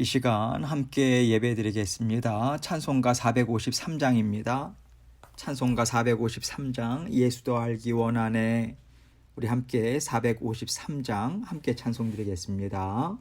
이 시간 함께 예배드리겠습니다. 찬송가 453장입니다. 찬송가 453장 예수도 알기 원하네. 우리 함께 453장 함께 찬송드리겠습니다.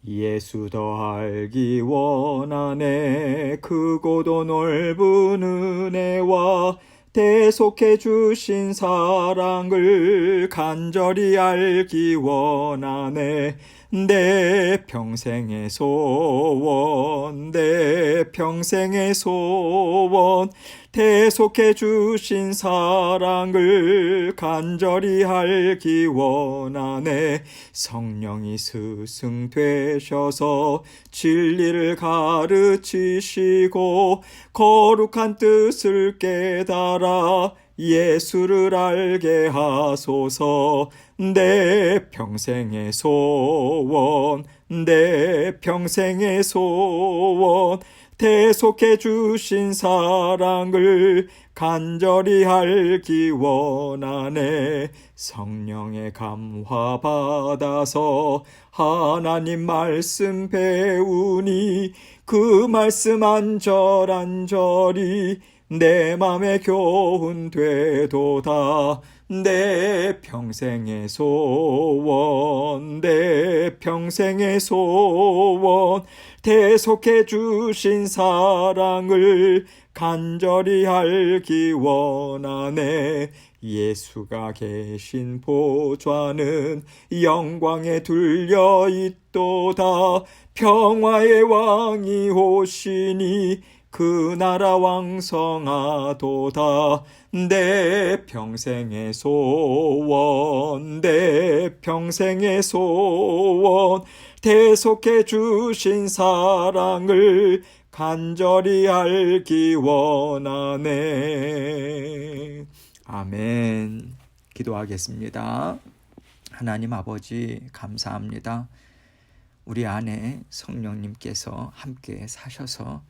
예수도 알기 원하네. 크고도 넓은 은혜와 대속해 주신 사랑을 간절히 알기 원하네. 내 평생의 소원, 내 평생의 소원, 대속해 주신 사랑을 간절히 알기 원하네. 성령이 스승 되셔서 진리를 가르치시고 거룩한 뜻을 깨달아 예수를 알게 하소서. 내 평생의 소원, 내 평생의 소원, 대속해 주신 사랑을 간절히 알기 원하네. 성령의 감화 받아서 하나님 말씀 배우니 그 말씀 안절안절이 내 맘에 교훈 되도다. 내 평생의 소원, 내 평생의 소원, 대속해 주신 사랑을 간절히 알기 원하네. 예수가 계신 보좌는 영광에 둘려 있도다. 평화의 왕이 오시니 그 나라 왕성하도다. 내 평생의 소원, 내 평생의 소원, 대속해 주신 사랑을 간절히 알기 원하네. 아멘. 기도하겠습니다. 하나님 아버지 감사합니다. 우리 안에 성령님께서 함께 사셔서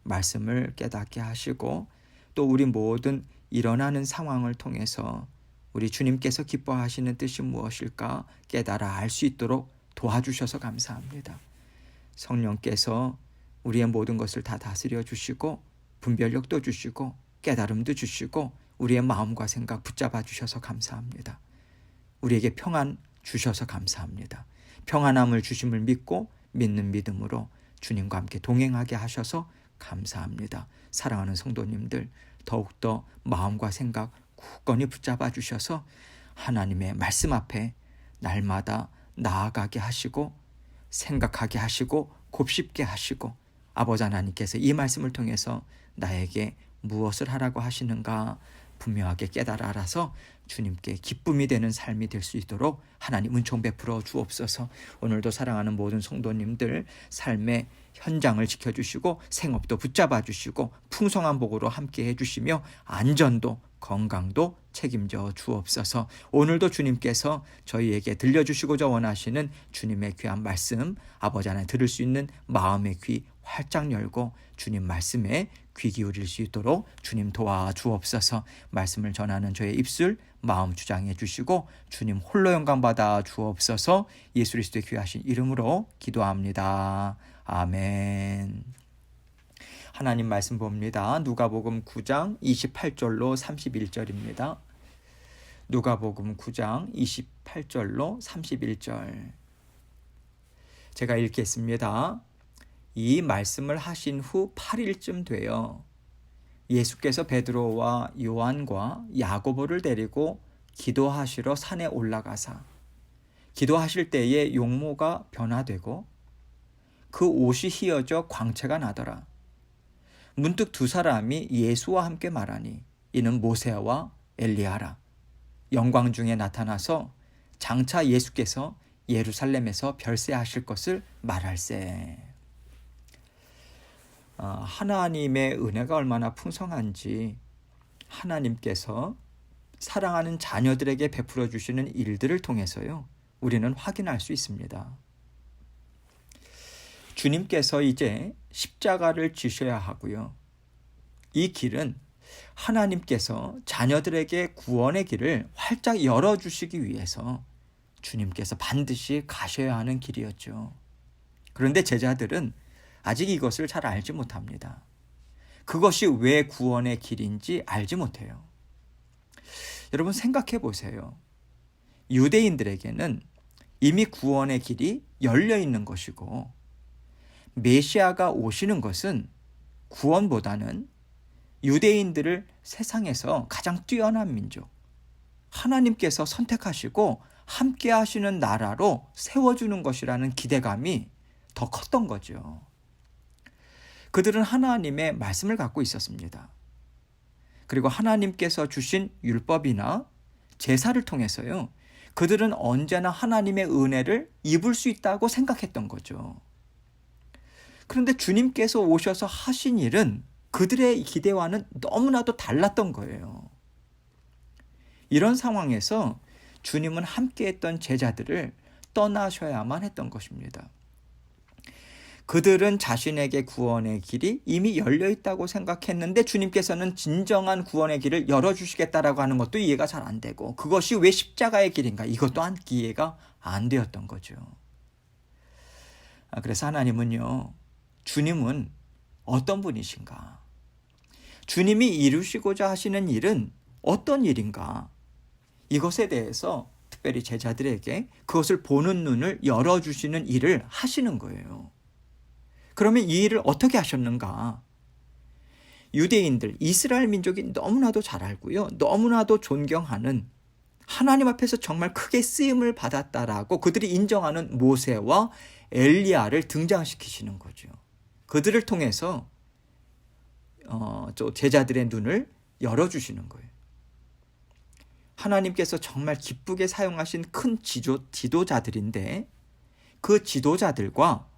말씀을 깨닫게 하시고 또 우리 모든 일어나는 상황을 통해서 우리 주님께서 기뻐하시는 뜻이 무엇일까 깨달아 알 수 있도록 도와주셔서 감사합니다. 성령께서 우리의 모든 것을 다 다스려 주시고 분별력도 주시고 깨달음도 주시고 우리의 마음과 생각 붙잡아 주셔서 감사합니다. 우리에게 평안 주셔서 감사합니다. 평안함을 주심을 믿고 믿는 믿음으로 주님과 함께 동행하게 하셔서 감사합니다. 사랑하는 성도님들 더욱더 마음과 생각 굳건히 붙잡아 주셔서 하나님의 말씀 앞에 날마다 나아가게 하시고 생각하게 하시고 곱씹게 하시고 아버지 하나님께서 이 말씀을 통해서 나에게 무엇을 하라고 하시는가 분명하게 깨달아 알아서 주님께 기쁨이 되는 삶이 될 수 있도록 하나님 은총 베풀어 주옵소서. 오늘도 사랑하는 모든 성도님들 삶의 현장을 지켜주시고 생업도 붙잡아 주시고 풍성한 복으로 함께 해주시며 안전도 건강도 책임져 주옵소서. 오늘도 주님께서 저희에게 들려주시고자 원하시는 주님의 귀한 말씀 아버지 하나님 들을 수 있는 마음의 귀 활짝 열고 주님 말씀에 귀 기울일 수 있도록 주님 도와주옵소서. 말씀을 전하는 저의 입술 마음 주장해 주시고 주님 홀로 영광 받아 주옵소서. 예수 그리스도의 귀하신 이름으로 기도합니다. 아멘. 하나님 말씀 봅니다. 누가복음 9장 28절로 31절입니다. 누가복음 9장 28절로 31절 제가 읽겠습니다. 이 말씀을 하신 후 8일쯤 되어 예수께서 베드로와 요한과 야고보를 데리고 기도하시러 산에 올라가사 기도하실 때에 용모가 변화되고 그 옷이 휘어져 광채가 나더라. 문득 두 사람이 예수와 함께 말하니 이는 모세와 엘리야라. 영광 중에 나타나서 장차 예수께서 예루살렘에서 별세하실 것을 말할세. 하나님의 은혜가 얼마나 풍성한지 하나님께서 사랑하는 자녀들에게 베풀어 주시는 일들을 통해서요 우리는 확인할 수 있습니다. 주님께서 이제 십자가를 지셔야 하고요. 이 길은 하나님께서 자녀들에게 구원의 길을 활짝 열어주시기 위해서 주님께서 반드시 가셔야 하는 길이었죠. 그런데 제자들은 아직 이것을 잘 알지 못합니다. 그것이 왜 구원의 길인지 알지 못해요. 여러분 생각해 보세요. 유대인들에게는 이미 구원의 길이 열려 있는 것이고 메시아가 오시는 것은 구원보다는 유대인들을 세상에서 가장 뛰어난 민족, 하나님께서 선택하시고 함께 하시는 나라로 세워주는 것이라는 기대감이 더 컸던 거죠. 그들은 하나님의 말씀을 갖고 있었습니다. 그리고 하나님께서 주신 율법이나 제사를 통해서요, 그들은 언제나 하나님의 은혜를 입을 수 있다고 생각했던 거죠. 그런데 주님께서 오셔서 하신 일은 그들의 기대와는 너무나도 달랐던 거예요. 이런 상황에서 주님은 함께했던 제자들을 떠나셔야만 했던 것입니다. 그들은 자신에게 구원의 길이 이미 열려 있다고 생각했는데 주님께서는 진정한 구원의 길을 열어주시겠다라고 하는 것도 이해가 잘 안 되고, 그것이 왜 십자가의 길인가, 이것 또한 이해가 안 되었던 거죠. 그래서 하나님은요, 주님은 어떤 분이신가? 주님이 이루시고자 하시는 일은 어떤 일인가? 이것에 대해서 특별히 제자들에게 그것을 보는 눈을 열어주시는 일을 하시는 거예요. 그러면 이 일을 어떻게 하셨는가? 유대인들, 이스라엘 민족이 너무나도 잘 알고요, 너무나도 존경하는, 하나님 앞에서 정말 크게 쓰임을 받았다라고 그들이 인정하는 모세와 엘리야를 등장시키시는 거죠. 그들을 통해서 제자들의 눈을 열어주시는 거예요. 하나님께서 정말 기쁘게 사용하신 큰 지도자들인데 그 지도자들과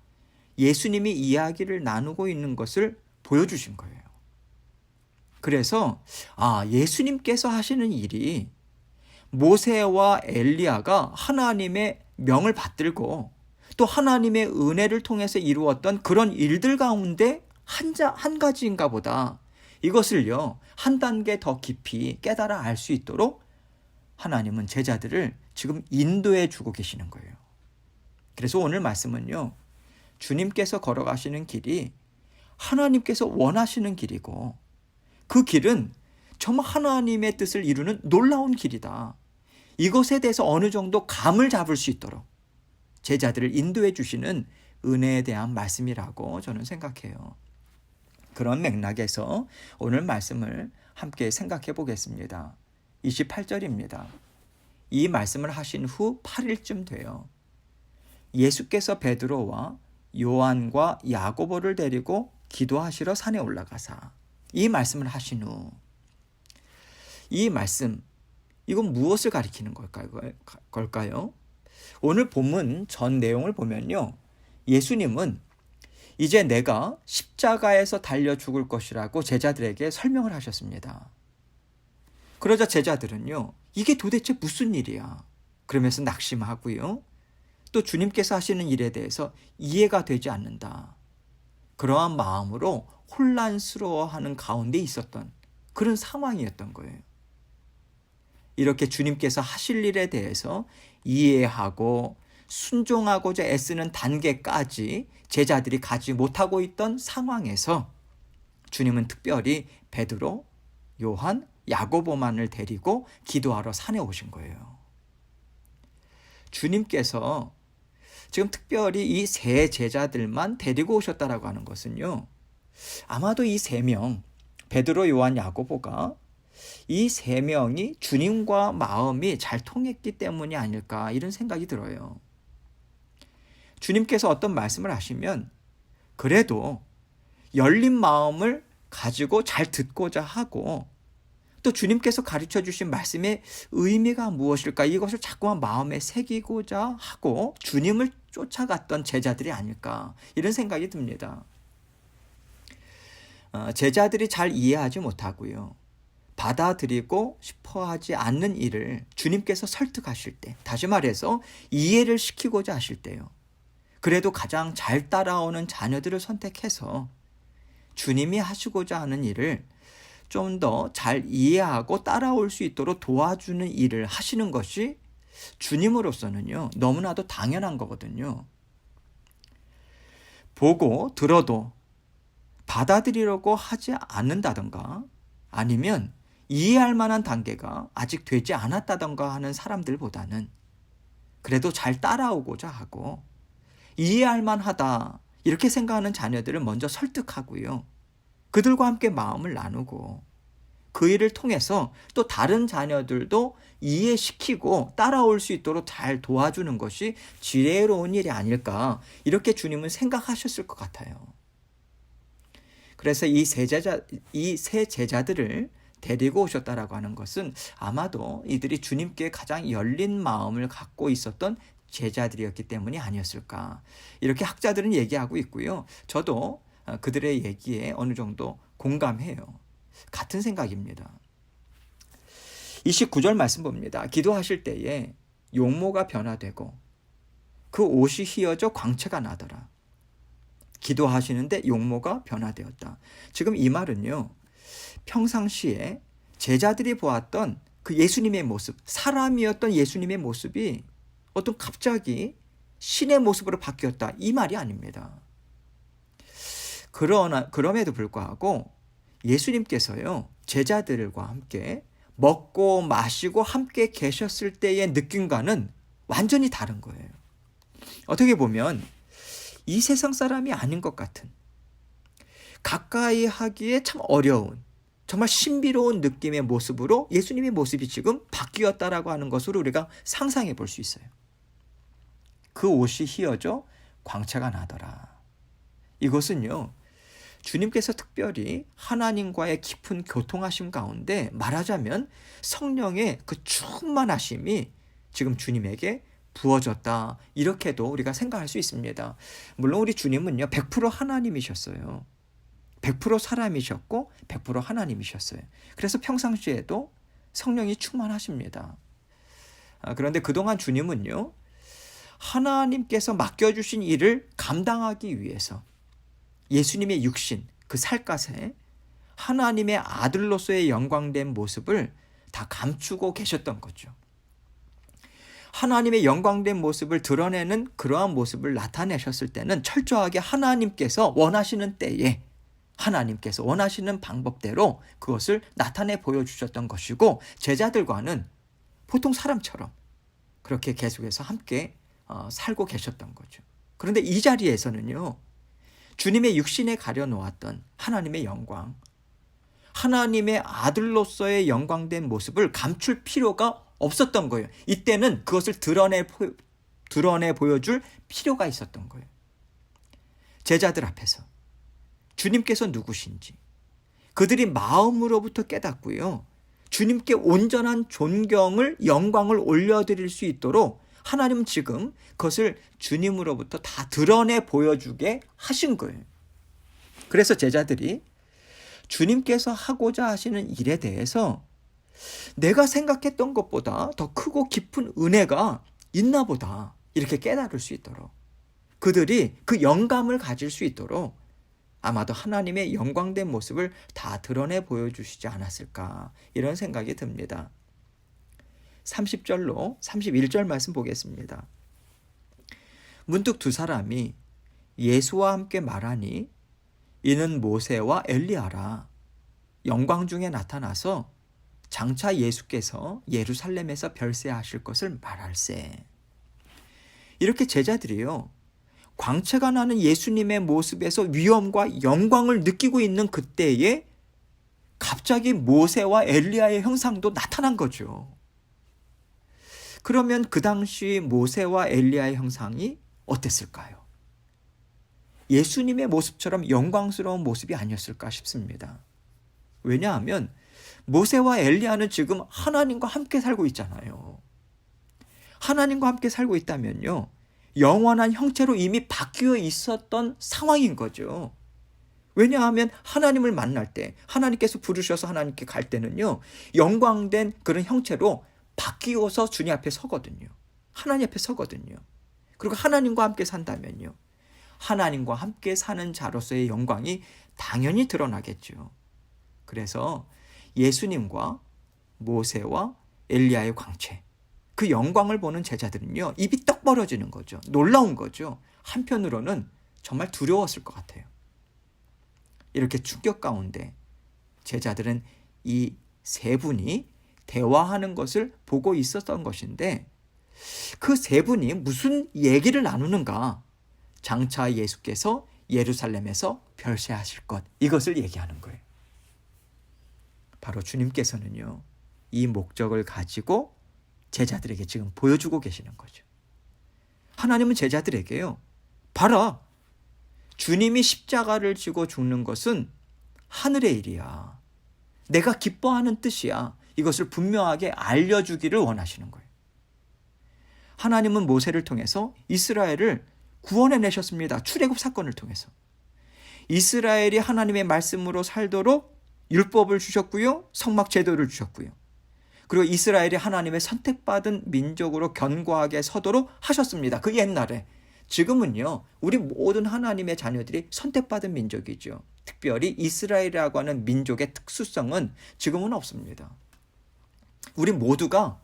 예수님이 이야기를 나누고 있는 것을 보여주신 거예요. 그래서 예수님께서 하시는 일이 모세와 엘리야가 하나님의 명을 받들고 또 하나님의 은혜를 통해서 이루었던 그런 일들 가운데 한 가지인가 보다, 이것을요 한 단계 더 깊이 깨달아 알 수 있도록 하나님은 제자들을 지금 인도해 주고 계시는 거예요. 그래서 오늘 말씀은요, 주님께서 걸어가시는 길이 하나님께서 원하시는 길이고 그 길은 정말 하나님의 뜻을 이루는 놀라운 길이다. 이것에 대해서 어느 정도 감을 잡을 수 있도록 제자들을 인도해 주시는 은혜에 대한 말씀이라고 저는 생각해요. 그런 맥락에서 오늘 말씀을 함께 생각해 보겠습니다. 28절입니다. 이 말씀을 하신 후 8일쯤 돼요. 예수께서 베드로와 요한과 야고보를 데리고 기도하시러 산에 올라가사. 이 말씀을 하신 후, 이 말씀, 이건 무엇을 가리키는 걸까요? 오늘 본문 전 내용을 보면요, 예수님은 이제 내가 십자가에서 달려 죽을 것이라고 제자들에게 설명을 하셨습니다. 그러자 제자들은요, 이게 도대체 무슨 일이야? 그러면서 낙심하고요, 또 주님께서 하시는 일에 대해서 이해가 되지 않는다, 그러한 마음으로 혼란스러워하는 가운데 있었던 그런 상황이었던 거예요. 이렇게 주님께서 하실 일에 대해서 이해하고 순종하고자 애쓰는 단계까지 제자들이 가지 못하고 있던 상황에서 주님은 특별히 베드로, 요한, 야고보만을 데리고 기도하러 산에 오신 거예요. 주님께서 지금 특별히 이 세 제자들만 데리고 오셨다라고 하는 것은요, 아마도 이 세 명, 베드로, 요한, 야고보가 이 세 명이 주님과 마음이 잘 통했기 때문이 아닐까, 이런 생각이 들어요. 주님께서 어떤 말씀을 하시면 그래도 열린 마음을 가지고 잘 듣고자 하고, 또 주님께서 가르쳐 주신 말씀의 의미가 무엇일까, 이것을 자꾸만 마음에 새기고자 하고 주님을 쫓아갔던 제자들이 아닐까, 이런 생각이 듭니다. 제자들이 잘 이해하지 못하고요, 받아들이고 싶어 하지 않는 일을 주님께서 설득하실 때, 다시 말해서 이해를 시키고자 하실 때요, 그래도 가장 잘 따라오는 자녀들을 선택해서 주님이 하시고자 하는 일을 좀 더 잘 이해하고 따라올 수 있도록 도와주는 일을 하시는 것이 주님으로서는요, 너무나도 당연한 거거든요. 보고 들어도 받아들이려고 하지 않는다던가 아니면 이해할 만한 단계가 아직 되지 않았다던가 하는 사람들보다는 그래도 잘 따라오고자 하고 이해할 만하다 이렇게 생각하는 자녀들을 먼저 설득하고요. 그들과 함께 마음을 나누고 그 일을 통해서 또 다른 자녀들도 이해시키고 따라올 수 있도록 잘 도와주는 것이 지혜로운 일이 아닐까 이렇게 주님은 생각하셨을 것 같아요. 그래서 이 세 제자들을 데리고 오셨다라고 하는 것은 아마도 이들이 주님께 가장 열린 마음을 갖고 있었던 제자들이었기 때문이 아니었을까 이렇게 학자들은 얘기하고 있고요. 저도 그들의 얘기에 어느 정도 공감해요. 같은 생각입니다. 29절 말씀 봅니다. 기도하실 때에 용모가 변화되고 그 옷이 휘어져 광채가 나더라. 기도하시는데 용모가 변화되었다. 지금 이 말은요. 평상시에 제자들이 보았던 그 예수님의 모습, 사람이었던 예수님의 모습이 어떤 갑자기 신의 모습으로 바뀌었다. 이 말이 아닙니다. 그럼에도 불구하고 예수님께서요. 제자들과 함께 먹고 마시고 함께 계셨을 때의 느낌과는 완전히 다른 거예요. 어떻게 보면 이 세상 사람이 아닌 것 같은 가까이 하기에 참 어려운 정말 신비로운 느낌의 모습으로 예수님의 모습이 지금 바뀌었다라고 하는 것으로 우리가 상상해 볼 수 있어요. 그 옷이 휘어져 광채가 나더라. 이것은요. 주님께서 특별히 하나님과의 깊은 교통하심 가운데 말하자면 성령의 그 충만하심이 지금 주님에게 부어졌다. 이렇게도 우리가 생각할 수 있습니다. 물론 우리 주님은요. 100% 하나님이셨어요. 100% 사람이셨고 100% 하나님이셨어요. 그래서 평상시에도 성령이 충만하십니다. 그런데 그동안 주님은요. 하나님께서 맡겨주신 일을 감당하기 위해서 예수님의 육신, 그 살갗에 하나님의 아들로서의 영광된 모습을 다 감추고 계셨던 거죠. 하나님의 영광된 모습을 드러내는 그러한 모습을 나타내셨을 때는 철저하게 하나님께서 원하시는 때에 하나님께서 원하시는 방법대로 그것을 나타내 보여주셨던 것이고 제자들과는 보통 사람처럼 그렇게 계속해서 함께 살고 계셨던 거죠. 그런데 이 자리에서는요. 주님의 육신에 가려놓았던 하나님의 영광, 하나님의 아들로서의 영광된 모습을 감출 필요가 없었던 거예요. 이때는 그것을 드러내 보여줄 필요가 있었던 거예요. 제자들 앞에서 주님께서 누구신지 그들이 마음으로부터 깨닫고요. 주님께 온전한 존경을 영광을 올려드릴 수 있도록 하나님은 지금 그것을 주님으로부터 다 드러내 보여주게 하신 거예요. 그래서 제자들이 주님께서 하고자 하시는 일에 대해서 내가 생각했던 것보다 더 크고 깊은 은혜가 있나 보다 이렇게 깨달을 수 있도록 그들이 그 영감을 가질 수 있도록 아마도 하나님의 영광된 모습을 다 드러내 보여주시지 않았을까 이런 생각이 듭니다. 30절로 31절 말씀 보겠습니다. 문득 두 사람이 예수와 함께 말하니 이는 모세와 엘리야라. 영광 중에 나타나서 장차 예수께서 예루살렘에서 별세하실 것을 말할세. 이렇게 제자들이요. 광채가 나는 예수님의 모습에서 위엄과 영광을 느끼고 있는 그때에 갑자기 모세와 엘리야의 형상도 나타난 거죠. 그러면 그 당시 모세와 엘리야의 형상이 어땠을까요? 예수님의 모습처럼 영광스러운 모습이 아니었을까 싶습니다. 왜냐하면 모세와 엘리야는 지금 하나님과 함께 살고 있잖아요. 하나님과 함께 살고 있다면요. 영원한 형체로 이미 바뀌어 있었던 상황인 거죠. 왜냐하면 하나님을 만날 때 하나님께서 부르셔서 하나님께 갈 때는요. 영광된 그런 형체로 바뀌어서 주님 앞에 서거든요. 하나님 앞에 서거든요. 그리고 하나님과 함께 산다면요. 하나님과 함께 사는 자로서의 영광이 당연히 드러나겠죠. 그래서 예수님과 모세와 엘리야의 광채, 그 영광을 보는 제자들은요. 입이 떡 벌어지는 거죠. 놀라운 거죠. 한편으로는 정말 두려웠을 것 같아요. 이렇게 충격 가운데 제자들은 이 세 분이 대화하는 것을 보고 있었던 것인데, 그 세 분이 무슨 얘기를 나누는가? 장차 예수께서 예루살렘에서 별세하실 것, 이것을 얘기하는 거예요. 바로 주님께서는요, 이 목적을 가지고 제자들에게 지금 보여주고 계시는 거죠. 하나님은 제자들에게요, 봐라, 주님이 십자가를 지고 죽는 것은 하늘의 일이야. 내가 기뻐하는 뜻이야. 이것을 분명하게 알려주기를 원하시는 거예요. 하나님은 모세를 통해서 이스라엘을 구원해내셨습니다. 출애굽 사건을 통해서. 이스라엘이 하나님의 말씀으로 살도록 율법을 주셨고요. 성막 제도를 주셨고요. 그리고 이스라엘이 하나님의 선택받은 민족으로 견고하게 서도록 하셨습니다. 그 옛날에. 지금은요, 우리 모든 하나님의 자녀들이 선택받은 민족이죠. 특별히 이스라엘이라고 하는 민족의 특수성은 지금은 없습니다. 우리 모두가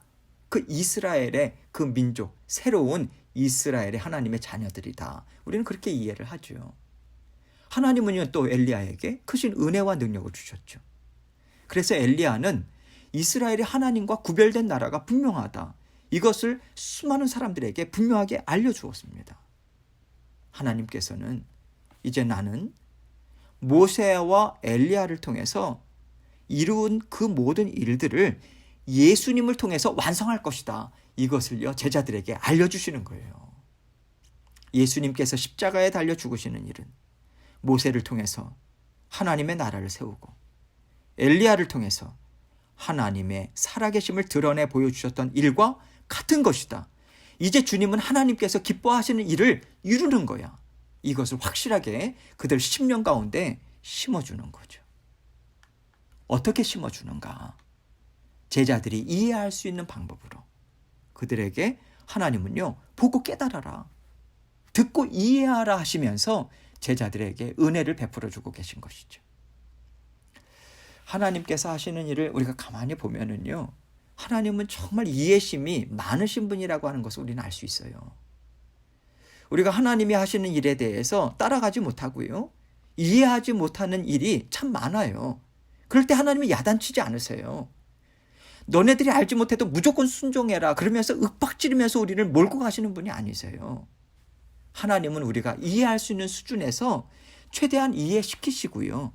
그 이스라엘의 그 민족, 새로운 이스라엘의 하나님의 자녀들이다. 우리는 그렇게 이해를 하죠. 하나님은요, 또 엘리야에게 크신 은혜와 능력을 주셨죠. 그래서 엘리야는 이스라엘이 하나님과 구별된 나라가 분명하다, 이것을 수많은 사람들에게 분명하게 알려주었습니다. 하나님께서는 이제 나는 모세와 엘리야를 통해서 이룬 그 모든 일들을 예수님을 통해서 완성할 것이다, 이것을요 제자들에게 알려주시는 거예요. 예수님께서 십자가에 달려 죽으시는 일은 모세를 통해서 하나님의 나라를 세우고, 엘리야를 통해서 하나님의 살아계심을 드러내 보여주셨던 일과 같은 것이다. 이제 주님은 하나님께서 기뻐하시는 일을 이루는 거야. 이것을 확실하게 그들 심령 가운데 심어주는 거죠. 어떻게 심어주는가? 제자들이 이해할 수 있는 방법으로 그들에게 하나님은요, 보고 깨달아라, 듣고 이해하라 하시면서 제자들에게 은혜를 베풀어 주고 계신 것이죠. 하나님께서 하시는 일을 우리가 가만히 보면은요, 하나님은 정말 이해심이 많으신 분이라고 하는 것을 우리는 알 수 있어요. 우리가 하나님이 하시는 일에 대해서 따라가지 못하고요, 이해하지 못하는 일이 참 많아요. 그럴 때 하나님이 야단치지 않으세요. 너네들이 알지 못해도 무조건 순종해라 그러면서 윽박지르면서 우리를 몰고 가시는 분이 아니세요. 하나님은 우리가 이해할 수 있는 수준에서 최대한 이해시키시고요,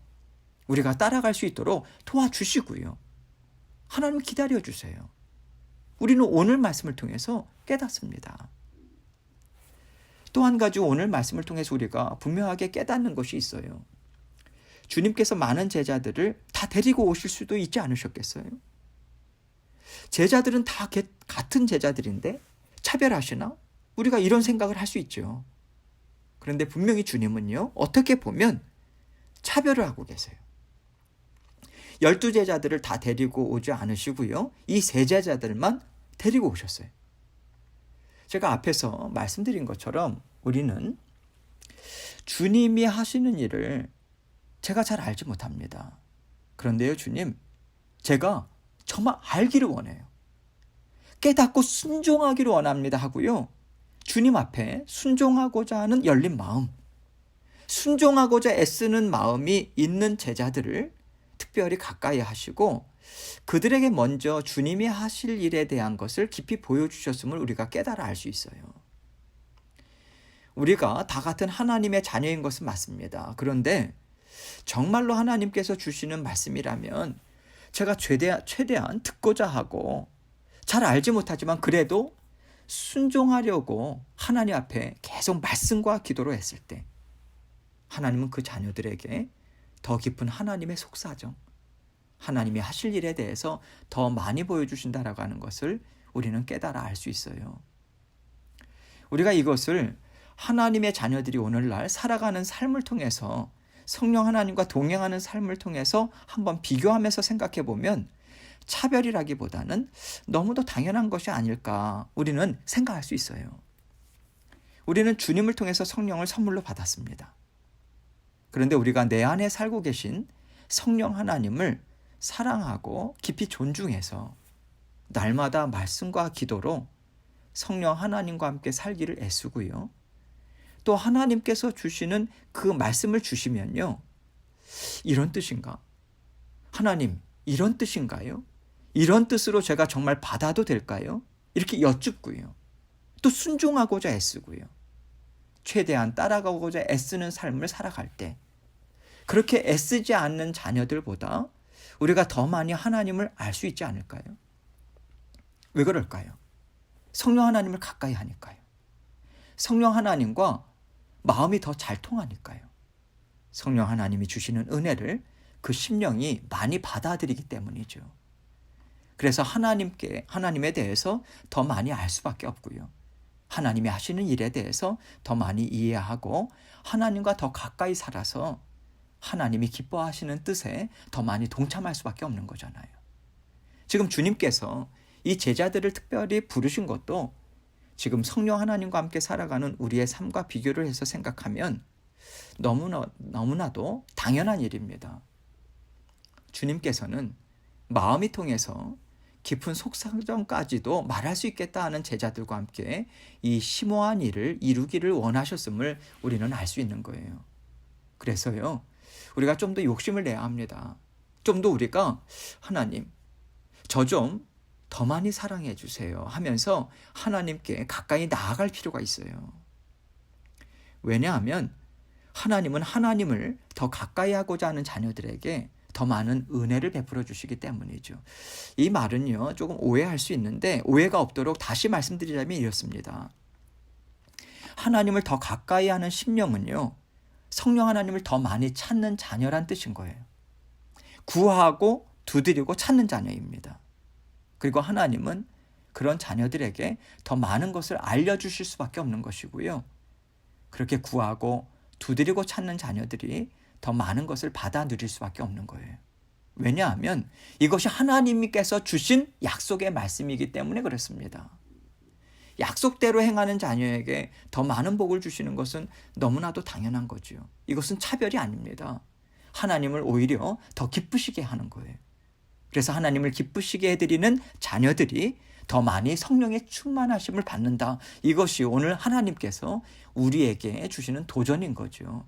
우리가 따라갈 수 있도록 도와주시고요, 하나님 기다려주세요. 우리는 오늘 말씀을 통해서 깨닫습니다. 또 한 가지 오늘 말씀을 통해서 우리가 분명하게 깨닫는 것이 있어요. 주님께서 많은 제자들을 다 데리고 오실 수도 있지 않으셨겠어요? 제자들은 다 같은 제자들인데 차별하시나? 우리가 이런 생각을 할 수 있죠. 그런데 분명히 주님은요, 어떻게 보면 차별을 하고 계세요. 12제자들을 다 데리고 오지 않으시고요, 이 3제자들만 데리고 오셨어요. 제가 앞에서 말씀드린 것처럼 우리는 주님이 하시는 일을 제가 잘 알지 못합니다. 그런데요, 주님, 제가 정말 알기를 원해요. 깨닫고 순종하기를 원합니다 하고요, 주님 앞에 순종하고자 하는 열린 마음, 순종하고자 애쓰는 마음이 있는 제자들을 특별히 가까이 하시고 그들에게 먼저 주님이 하실 일에 대한 것을 깊이 보여주셨음을 우리가 깨달아 알 수 있어요. 우리가 다 같은 하나님의 자녀인 것은 맞습니다. 그런데 정말로 하나님께서 주시는 말씀이라면 제가 최대한 듣고자 하고 잘 알지 못하지만 그래도 순종하려고 하나님 앞에 계속 말씀과 기도로 했을 때 하나님은 그 자녀들에게 더 깊은 하나님의 속사정, 하나님이 하실 일에 대해서 더 많이 보여주신다라고 하는 것을 우리는 깨달아 알 수 있어요. 우리가 이것을 하나님의 자녀들이 오늘날 살아가는 삶을 통해서, 성령 하나님과 동행하는 삶을 통해서 한번 비교하면서 생각해 보면 차별이라기보다는 너무도 당연한 것이 아닐까 우리는 생각할 수 있어요. 우리는 주님을 통해서 성령을 선물로 받았습니다. 그런데 우리가 내 안에 살고 계신 성령 하나님을 사랑하고 깊이 존중해서 날마다 말씀과 기도로 성령 하나님과 함께 살기를 애쓰고요, 또 하나님께서 주시는 그 말씀을 주시면요, 이런 뜻인가? 하나님, 이런 뜻인가요? 이런 뜻으로 제가 정말 받아도 될까요? 이렇게 여쭙고요. 또 순종하고자 애쓰고요. 최대한 따라가고자 애쓰는 삶을 살아갈 때, 그렇게 애쓰지 않는 자녀들보다 우리가 더 많이 하나님을 알 수 있지 않을까요? 왜 그럴까요? 성령 하나님을 가까이 하니까요. 성령 하나님과 마음이 더 잘 통하니까요. 성령 하나님이 주시는 은혜를 그 심령이 많이 받아들이기 때문이죠. 그래서 하나님에 대해서 더 많이 알 수밖에 없고요. 하나님이 하시는 일에 대해서 더 많이 이해하고 하나님과 더 가까이 살아서 하나님이 기뻐하시는 뜻에 더 많이 동참할 수밖에 없는 거잖아요. 지금 주님께서 이 제자들을 특별히 부르신 것도 지금 성령 하나님과 함께 살아가는 우리의 삶과 비교를 해서 생각하면 너무나도 당연한 일입니다. 주님께서는 마음이 통해서 깊은 속사정까지도 말할 수 있겠다 하는 제자들과 함께 이 심오한 일을 이루기를 원하셨음을 우리는 알 수 있는 거예요. 그래서요, 우리가 좀 더 욕심을 내야 합니다. 좀 더 우리가 하나님, 저 좀 더 많이 사랑해 주세요 하면서 하나님께 가까이 나아갈 필요가 있어요. 왜냐하면 하나님은 하나님을 더 가까이 하고자 하는 자녀들에게 더 많은 은혜를 베풀어 주시기 때문이죠. 이 말은요, 조금 오해할 수 있는데 오해가 없도록 다시 말씀드리자면 이렇습니다. 하나님을 더 가까이 하는 심령은요, 성령 하나님을 더 많이 찾는 자녀란 뜻인 거예요. 구하고 두드리고 찾는 자녀입니다. 그리고 하나님은 그런 자녀들에게 더 많은 것을 알려주실 수밖에 없는 것이고요. 그렇게 구하고 두드리고 찾는 자녀들이 더 많은 것을 받아 누릴 수밖에 없는 거예요. 왜냐하면 이것이 하나님께서 주신 약속의 말씀이기 때문에 그렇습니다. 약속대로 행하는 자녀에게 더 많은 복을 주시는 것은 너무나도 당연한 거죠. 이것은 차별이 아닙니다. 하나님을 오히려 더 기쁘시게 하는 거예요. 그래서 하나님을 기쁘시게 해드리는 자녀들이 더 많이 성령의 충만하심을 받는다. 이것이 오늘 하나님께서 우리에게 주시는 도전인 거죠.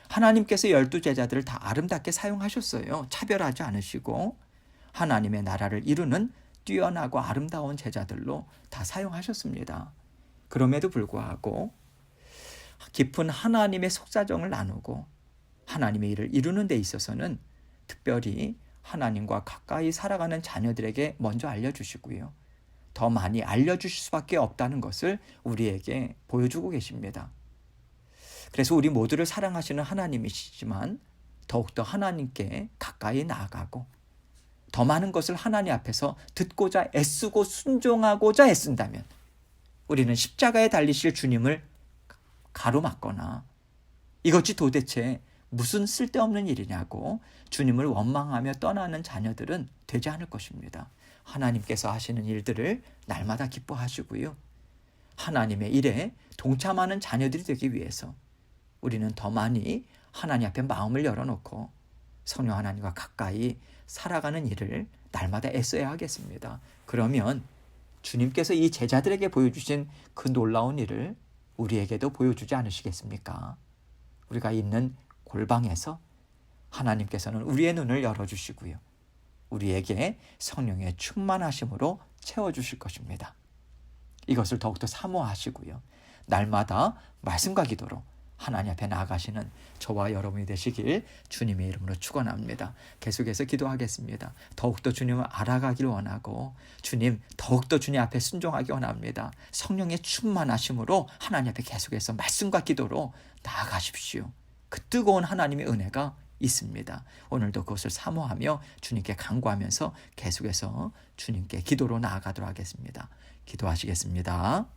하나님께서 12제자들을 다 아름답게 사용하셨어요. 차별하지 않으시고 하나님의 나라를 이루는 뛰어나고 아름다운 제자들로 다 사용하셨습니다. 그럼에도 불구하고 깊은 하나님의 속사정을 나누고 하나님의 일을 이루는 데 있어서는 특별히 하나님과 가까이 살아가는 자녀들에게 먼저 알려주시고요. 더 많이 알려주실 수밖에 없다는 것을 우리에게 보여주고 계십니다. 그래서 우리 모두를 사랑하시는 하나님이시지만 더욱더 하나님께 가까이 나아가고 더 많은 것을 하나님 앞에서 듣고자 애쓰고 순종하고자 애쓴다면 우리는 십자가에 달리실 주님을 가로막거나 이것이 도대체 무슨 쓸데없는 일이냐고 주님을 원망하며 떠나는 자녀들은 되지 않을 것입니다. 하나님께서 하시는 일들을 날마다 기뻐하시고요. 하나님의 일에 동참하는 자녀들이 되기 위해서 우리는 더 많이 하나님 앞에 마음을 열어놓고 성령 하나님과 가까이 살아가는 일을 날마다 애써야 하겠습니다. 그러면 주님께서 이 제자들에게 보여주신 그 놀라운 일을 우리에게도 보여주지 않으시겠습니까? 우리가 있는 골방에서 하나님께서는 우리의 눈을 열어주시고요. 우리에게 성령의 충만하심으로 채워주실 것입니다. 이것을 더욱더 사모하시고요. 날마다 말씀과 기도로 하나님 앞에 나아가시는 저와 여러분이 되시길 주님의 이름으로 축원합니다. 계속해서 기도하겠습니다. 더욱더 주님을 알아가길 원하고 주님 더욱더 주님 앞에 순종하기 원합니다. 성령의 충만하심으로 하나님 앞에 계속해서 말씀과 기도로 나아가십시오. 그 뜨거운 하나님의 은혜가 있습니다. 오늘도 그것을 사모하며 주님께 간구하면서 계속해서 주님께 기도로 나아가도록 하겠습니다. 기도하시겠습니다.